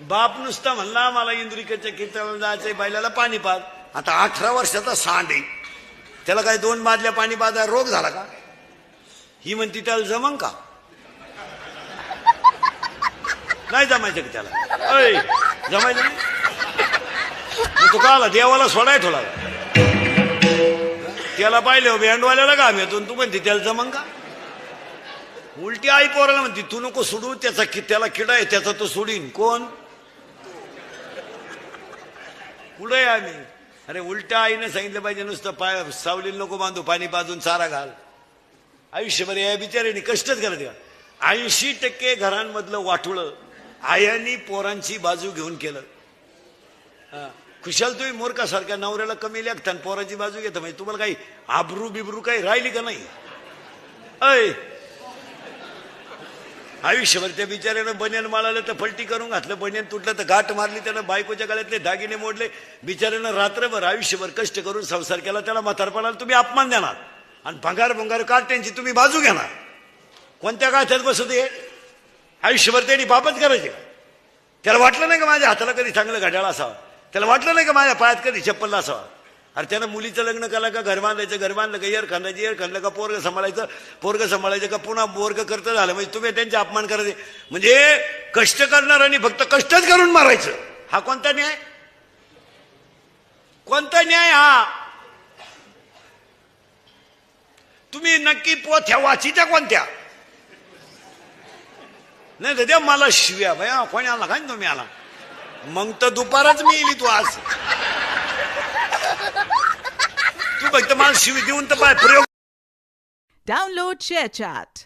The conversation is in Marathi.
बाप नुसता म्हणला मला इंदुरीकडच्या कीर्तनाला जायचंय, बैलाला पाणी पाज. आता 18 वर्षाचा सांड आहे, त्याला काय 2 बादल्या पाणी पाजा रोग झाला का? ही म्हणती त्याला जमन का? नाही जमायचं का त्याला? अय जमायचं नाही. मग तो का आला देवाला सोडाय ठेवला? त्याला पाहिले बँडवाल्याला काम येतो, तू म्हणते त्याला जमन का? उलटी आई पोराला म्हणते तू नको सोडू, त्याला किडा आहे त्याचा तो सोडीन. कोण? पुढे आम्ही. अरे उलट्या आईने सांगितलं पाहिजे नुसतं पाय सावलीला नको बांधू, पाणी पाजून चारा घाल. आयुष्यभर या बिचाऱ्यांनी कष्टच करत का? 80% घरांमधलं वाटुळं आयांनी पोरांची बाजू घेऊन केलं. खुशाल तुम्ही मूर्खासारख्या नवऱ्याला कमी लेखता आणि पोरांची बाजू घेता, म्हणजे तुम्हाला काही आबरू बिबरू काही राहिली का नाही? अय आयुष्यभर त्या बिचाऱ्यानं बनियन माळालं तर फलटी करून घातलं, बनियन तुटलं तर गाठ मारली, त्यानं बायकोच्या गळ्यातले दागिने मोडले. बिचाऱ्यानं रात्रभर आयुष्यभर कष्ट करून संसार केला, त्याला म्हातारपणाला तुम्ही अपमान देणार आणि भंगार भंगार काट्यांची तुम्ही बाजू घेणार. कोणत्या गाठ्यात बसत आहे? आयुष्यभर त्यांनी पापच करायचे का? त्याला वाटलं नाही का माझ्या हाताला कधी चांगलं घड्याळ असावं? त्याला वाटलं नाही का माझ्या पायात कधी चप्पल असावा? अरे त्यानं मुलीचं लग्न केलं का घर बांधायचं, घर बांधलं का एअर खांदायची, एअर खांदलं का पोरग सांभाळायचं, पोरग सांभाळायचं का पुन्हा बोरग करतं झालं, म्हणजे तुम्ही त्यांचा अपमान करायचे. म्हणजे कष्ट करणाऱ्यांनी फक्त कष्टच करून मारायचं. हा कोणता न्याय? कोणता न्याय हा? तुम्ही नक्की पोथ्या वाचीच्या कोणत्या? नाही तर द्या मला शिव्या भया कोणी आला काय तुम्ही आला मग तर दुपारच मी येईल. तू आज तू फक्त मला शिवी देऊन तर पाय प्रयोग. Download ShareChat.